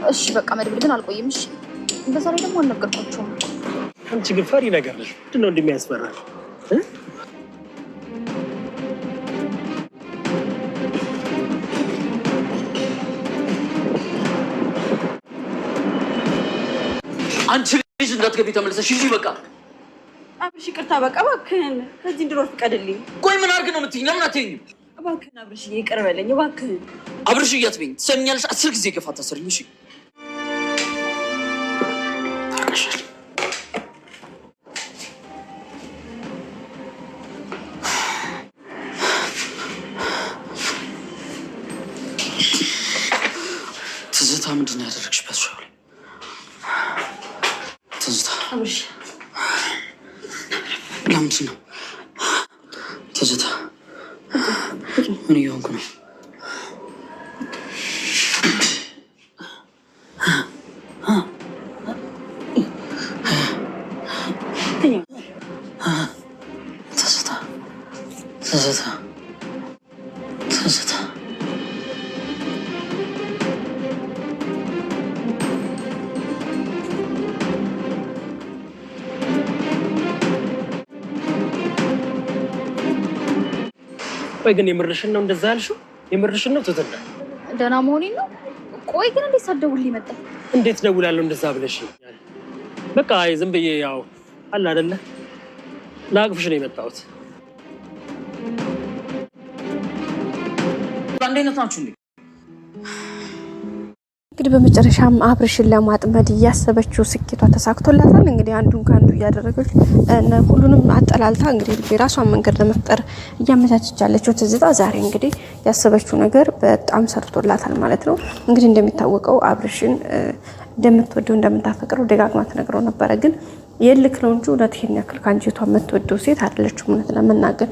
እሺ በቃ መድብል ግን አልቆይም። እሺ እንደዛ ላይ ደግሞ አልነገርኳቸውም። አንቺ ግን ፈሪ ነገር ነሽ። ምንድን ነው እንደሚያስፈራሽ? አንቺ ልጅ እንዳትገቢ ተመለሰሽ ሂጂ በቃ። አብርሽ ይቅርታ በቃ እባክህን ከዚህ እንድሮጥ ፍቀድልኝ። ቆይ ምን አድርግ ነው የምትይኝ? ለምን አትይኝም? እባክህን አብርሽ ይቅር በለኝ እባክህን። አብርሽ እያትበኝ ትሰሚኛለሽ? 10 ጊዜ ገፋ ታሰርኝ። እሺ ትዝታ ምንድን ነው ያደረግሽበት? ትዝታ አብርሽ ለምንድን ነው? ትዝታ ምን እየሆንኩ ነው? ትዝታ ቆይ ግን የምርሽን ነው እንደዛ ያልሽው? የምርሽን ነው ትዝታ? ደህና መሆኔን ነው። ቆይ ግን እንዴት ሳትደውልልኝ መጣ? እንዴት ደውላለሁ እንደዛ ብለሽ? በቃ ዝም ብዬ ያው አለ አይደለ ላቅፍሽ ነው የመጣሁት። አንድ አይነት ናችሁ እንዴ? እንግዲህ በመጨረሻም አብርሽን ለማጥመድ እያሰበችው ስኬቷ ተሳክቶላታል። እንግዲህ አንዱን ከአንዱ እያደረገች ሁሉንም አጠላልታ እንግዲህ የራሷን መንገድ ለመፍጠር እያመቻቸች ያለችው ትዝታ ዛሬ እንግዲህ ያሰበችው ነገር በጣም ሰርቶላታል ማለት ነው። እንግዲህ እንደሚታወቀው አብርሽን እንደምትወደው እንደምታፈቅረው ደጋግማ ትነግረው ነበረ። ግን የልክ ነው እንጂ እውነት ይሄን ያክል ከአንጀቷ የምትወደው ሴት አይደለችም እውነት ለመናገር።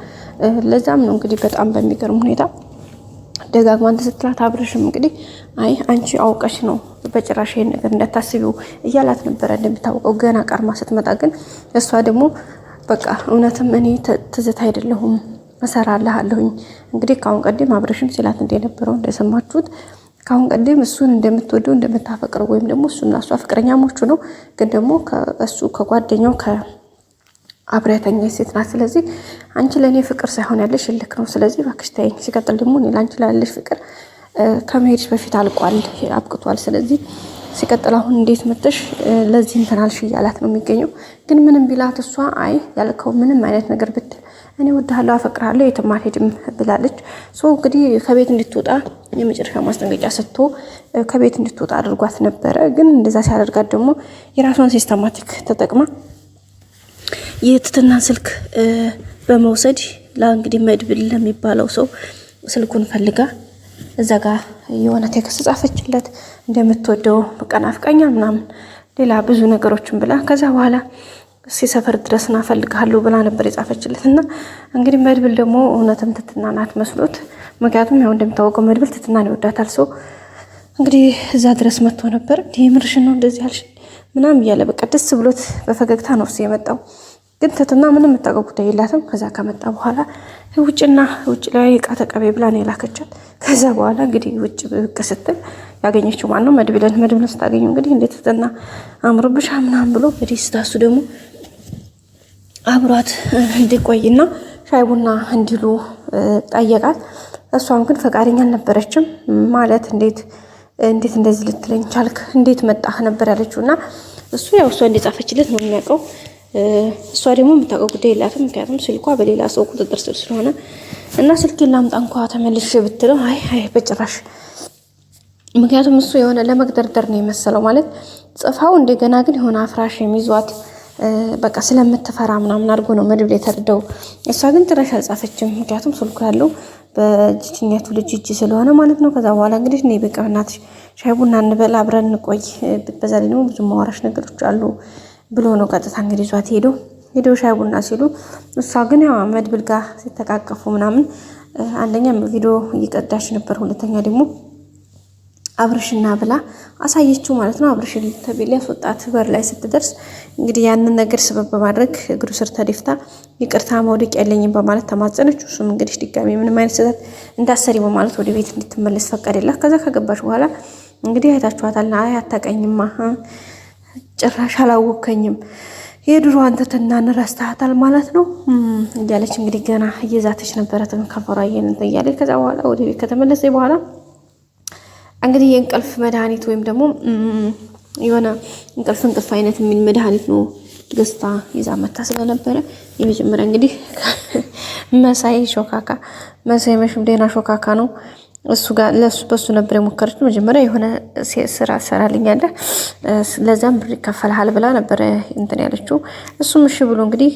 ለዛም ነው እንግዲህ በጣም በሚገርም ሁኔታ ደጋግማ ስትላት አብርሽም እንግዲህ አይ አንቺ አውቀሽ ነው በጭራሽ ይሄን ነገር እንዳታስቢው እያላት ነበረ። እንደሚታወቀው ገና ቀርማ ስትመጣ ግን እሷ ደግሞ በቃ እውነትም እኔ ትዝታ አይደለሁም እሰራልሃለሁኝ። እንግዲህ ካሁን ቀደም አብርሽም ሲላት እንደነበረው እንደሰማችሁት ካሁን ቀደም እሱን እንደምትወደው እንደምታፈቅረው ወይም ደግሞ እሱና እሷ ፍቅረኛሞቹ ነው። ግን ደግሞ ከእሱ ከጓደኛው አብረተኛ ሴት ናት። ስለዚህ አንቺ ለኔ ፍቅር ሳይሆን ያለሽ እልክ ነው። ስለዚህ እባክሽ ተይኝ። ሲቀጥል ደግሞ እኔ ላንቺ ላለሽ ፍቅር ከመሄድሽ በፊት አልቋል፣ አብቅቷል። ስለዚህ ሲቀጥል አሁን እንዴት መጥተሽ ለዚህ እንትን አልሽ እያላት ነው የሚገኘው። ግን ምንም ቢላት እሷ አይ ያልከው ምንም አይነት ነገር ብትል እኔ እወድሃለሁ አፈቅርሃለሁ የትም አልሄድም ብላለች። እንግዲህ ከቤት እንድትወጣ የመጨረሻ ማስጠንቀቂያ ሰጥቶ ከቤት እንድትወጣ አድርጓት ነበረ። ግን እንደዛ ሲያደርጋት ደግሞ የራሷን ሲስተማቲክ ተጠቅማ የትትና ስልክ በመውሰድ ለእንግዲህ መድብል ለሚባለው ሰው ስልኩን ፈልጋ እዛ ጋር የሆነ ቴክስት ጻፈችለት እንደምትወደው በቃ ናፍቀኛል ምናምን ሌላ ብዙ ነገሮችን ብላ ከዛ በኋላ ሲሰፈር ድረስ እናፈልግሃለሁ ብላ ነበር የጻፈችለት። እና እንግዲህ መድብል ደግሞ እውነትም ትትና ናት መስሎት፣ ምክንያቱም ያው እንደሚታወቀው መድብል ትትናን ይወዳታል። ሰው እንግዲህ እዛ ድረስ መጥቶ ነበር። ምርሽን ነው እንደዚህ ያልሽ ምናምን እያለ በቃ ደስ ብሎት በፈገግታ ነው እሱ የመጣው። ግን ትትና ምንም የምታውቀው ጉዳይ የላትም። ከዛ ከመጣ በኋላ ውጭ ላይ እቃ ተቀበይ ብላ ነው የላከቻት። ከዛ በኋላ እንግዲህ ውጭ ብቅ ስትል ያገኘችው ማን ነው? መድብልን ስታገኘው እንግዲህ እንዴት ትትና አምሮብሻ ምናምን ብሎ እንግዲህ ስታሱ ደግሞ አብሯት እንዲቆይና ሻይ ቡና እንዲሉ ጠየቃት። እሷም ግን ፈቃደኛ አልነበረችም። ማለት እንዴት እንደዚህ ልትለኝ ቻልክ? እንዴት መጣህ ነበር ያለችውና እሱ ያው እሷ እንደጻፈችለት ነው የሚያውቀው። እሷ ደግሞ የምታውቀው ጉዳይ የላትም። ምክንያቱም ስልኳ በሌላ ሰው ቁጥጥር ስር ስለሆነ እና ስልኬን ላምጣ እንኳ ተመልሼ ብትለው አይ በጭራሽ። ምክንያቱም እሱ የሆነ ለመግደርደር ነው የመሰለው ማለት ጽፋው እንደገና ግን የሆነ አፍራሽ የሚዟት በቃ ስለምትፈራ ምናምን አድርጎ ነው መድብል የተረዳው። እሷ ግን ጭራሽ አልጻፈችም። ምክንያቱም ስልኩ ያለው በጅትኛቱ ልጅ እጅ ስለሆነ ማለት ነው። ከዛ በኋላ እንግዲህ እኔ በቃ እናትሽ ሻይ ቡና እንበል አብረን እንቆይ፣ በዛ ላይ ደግሞ ብዙ ማወራሽ ነገሮች አሉ ብሎ ነው ቀጥታ እንግዲህ ይዟት ሄደው ሻይ ቡና ሲሉ እሷ ግን ያው መድብል ጋር ሲተቃቀፉ ምናምን አንደኛ ቪዲዮ እየቀዳች ነበር፣ ሁለተኛ ደግሞ አብርሽና ብላ አሳየችው ማለት ነው። አብርሽን ተቤል ያስወጣት በር ላይ ስትደርስ እንግዲህ ያንን ነገር ስበብ በማድረግ እግሩ ስር ተደፍታ ይቅርታ መውደቅ ያለኝም በማለት ተማጸነችው። እሱም እንግዲህ ድጋሚ ምንም አይነት ስህተት እንዳሰሪ በማለት ወደ ቤት እንድትመለስ ፈቀደላት። ከዛ ከገባች በኋላ እንግዲህ አይታችኋታል። አይ አታቀኝማ ጭራሽ አላወከኝም የድሮ አንተ ትናን ረስተሃታል ማለት ነው እያለች እንግዲህ ገና እየዛተች ነበረ ከንፈሯ እንትን እያለች። ከዛ በኋላ ወደ ቤት ከተመለሰ በኋላ እንግዲህ የእንቅልፍ መድኃኒት ወይም ደግሞ የሆነ እንቅልፍ አይነት የሚል መድኃኒት ነው ገዝታ ይዛ መታ ስለነበረ የመጀመሪያ እንግዲህ መሳይ መሽም ደህና ሾካካ ነው እሱ ጋር በሱ ነበር የሞከረችው። መጀመሪያ የሆነ ስራ ሰራልኛለህ ለዛም ብር ይከፈልሃል ብላ ነበር እንትን ያለችው። እሱም እሺ ብሎ እንግዲህ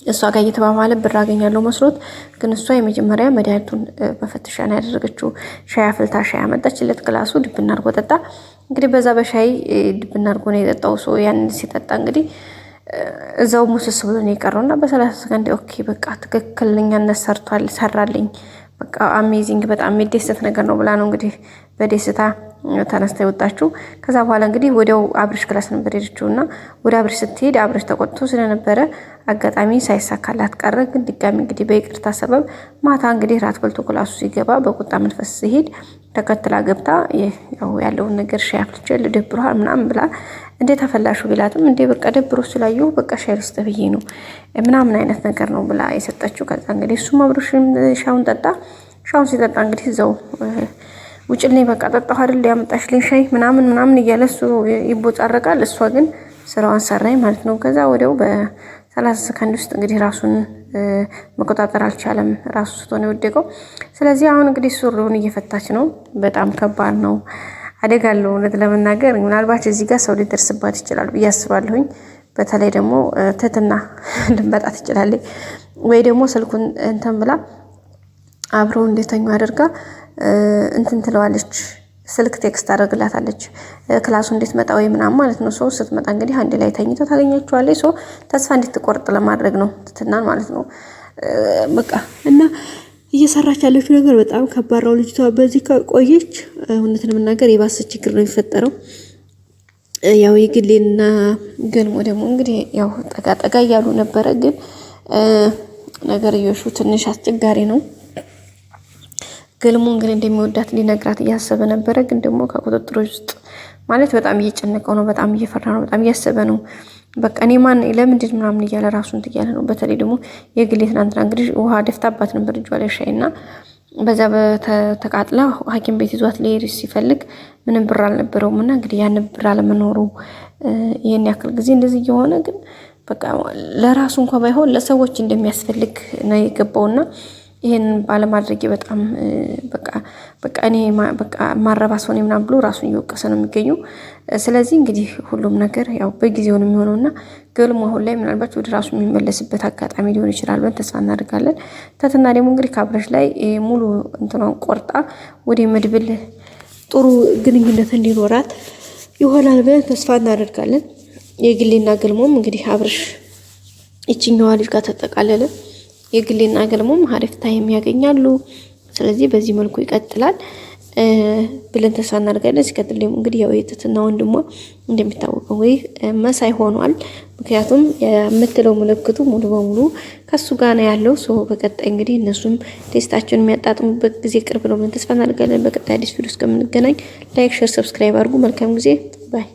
እሷ ጋር እየተባባለ ብር አገኛለሁ መስሎት፣ ግን እሷ የመጀመሪያ መድኃኒቱን በፈተሻ ነው ያደረገችው። ሻይ አፍልታ ሻይ አመጣችለት ክላሱ ድብና አድርጎ ጠጣ። እንግዲህ በዛ በሻይ ድብና አድርጎ ነው የጠጣው። ሰው ያን ሲጠጣ እንግዲህ እዛው ሙስስ ብሎ ነው የቀረውና በ30 ሰከንድ ኦኬ በቃ ትክክለኛነት ሰራልኝ በቃ አሜዚንግ በጣም የሚደሰት ነገር ነው ብላ ነው እንግዲህ በደስታ ተነስታ የወጣችው። ከዛ በኋላ እንግዲህ ወዲያው አብርሽ ክላስ ነበር ሄደችውና ወደ አብርሽ ስትሄድ አብርሽ ተቆጥቶ ስለነበረ አጋጣሚ ሳይሳካላት ቀረ። ግን ድጋሚ እንግዲህ በይቅርታ ሰበብ ማታ እንግዲህ ራት በልቶ ክላሱ ሲገባ በቁጣ መንፈስ ሲሄድ ተከትላ ገብታ ያው ያለውን ነገር ሻይ አፍልቼ ልደብሯል ምናምን ብላ እንዴት አፈላሹ ቢላትም እንዴ በቃ ደብሮ ስላየው በቃ ሻይ ልስጥ ብዬ ነው ምናምን አይነት ነገር ነው ብላ የሰጠችው። ከዛ እንግዲህ እሱም አብርሽም ሻውን ጠጣ። ሻውን ሲጠጣ እንግዲህ እዛው ውጭልኝ በቃ ጠጣሁ አይደል ያመጣሽልኝ ሻይ ምናምን እያለ እሱ ይቦጫረቃል። እሷ ግን ስራዋን ሰራኝ ማለት ነው። ከዛ ወዲያው በ30 ሰከንድ ውስጥ እንግዲህ ራሱን መቆጣጠር አልቻለም። ራሱ ስቶ ነው የወደቀው። ስለዚህ አሁን እንግዲህ ሱሪውን እየፈታች ነው። በጣም ከባድ ነው፣ አደጋ አለው። እውነት ለመናገር ምናልባት እዚህ ጋር ሰው ሊደርስባት ይችላል ብዬ አስባለሁኝ። በተለይ ደግሞ ትህትና ልንበጣ ትችላለች ወይ ደግሞ ስልኩን እንትን ብላ አብረው እንደተኙ አድርጋ እንትን ትለዋለች። ስልክ ቴክስት አደርግላታለች ክላሱ እንዴት መጣ ወይ ምናምን ማለት ነው። ሰው ስትመጣ እንግዲህ አንድ ላይ ተኝተው ታገኛቸዋለች። ሰው ተስፋ እንድትቆርጥ ለማድረግ ነው ትትናን ማለት ነው በቃ። እና እየሰራች ያለችው ነገር በጣም ከባድ ነው። ልጅቷ በዚህ ከቆየች እውነት ለመናገር የባሰ ችግር ነው የሚፈጠረው። ያው የግሌና ገልሞ ደግሞ እንግዲህ ያው ጠጋ እያሉ ነበረ። ግን ነገርዮሹ ትንሽ አስቸጋሪ ነው። ገልሞ እንግዲህ እንደሚወዳት ሊነግራት እያሰበ ነበረ። ግን ደግሞ ከቁጥጥሮች ውስጥ ማለት በጣም እየጨነቀው ነው፣ በጣም እየፈራ ነው፣ በጣም እያሰበ ነው። በቃ እኔ ማን ለምንድን ምናምን እያለ ራሱን ትያለ ነው። በተለይ ደግሞ የግሌ ትናንትና እንግዲህ ውሃ ደፍታባት ነበር እጇ ላይ ሻይና በዛ በተቃጥላ ሐኪም ቤት ይዟት ሊሄድ ሲፈልግ ምንም ብር አልነበረውም እና እንግዲህ ያን ብር አለመኖሩ ይሄን ያክል ጊዜ እንደዚህ እየሆነ ግን በቃ ለራሱ እንኳን ባይሆን ለሰዎች እንደሚያስፈልግ ነው የገባውና ይሄን ባለማድረግ በጣም በቃ እኔ በቃ ማረባ ሰው ነኝ ምናምን ብሎ ራሱን እየወቀሰ ነው የሚገኘው። ስለዚህ እንግዲህ ሁሉም ነገር ያው በጊዜው ነው የሚሆነውና ገልሞ አሁን ላይ ምናልባት ወደ ራሱ የሚመለስበት አጋጣሚ ሊሆን ይችላል ብለን ተስፋ እናደርጋለን። ትህትና ደግሞ እንግዲህ ከአብርሽ ላይ ሙሉ እንትኗን ቆርጣ ወደ መድብል ጥሩ ግንኙነት እንዲኖራት ይሆናል ብለን ተስፋ እናደርጋለን። የግሌና ገልሞም እንግዲህ አብርሽ እቺኛዋ ልጅ ጋር ተጠቃለለ። የግሌና ገልሞም አሪፍ ታይም ያገኛሉ። ስለዚህ በዚህ መልኩ ይቀጥላል ብለን ተስፋ እናደርጋለን። ሲቀጥል ደግሞ እንግዲህ ያው የትህትና ወንድሟ እንደሚታወቀው ወይ መሳይ ሆኗል። ምክንያቱም የምትለው ምልክቱ ሙሉ በሙሉ ከሱ ጋር ነው ያለው። ሶ በቀጣይ እንግዲህ እነሱም ቴስታቸውን የሚያጣጥሙበት ጊዜ ቅርብ ነው ብለን ተስፋ እናደርጋለን። በቀጣይ አዲስ ቪዲዮ እስከምንገናኝ ላይክ፣ ሼር፣ ሰብስክራይብ አድርጉ። መልካም ጊዜ ባይ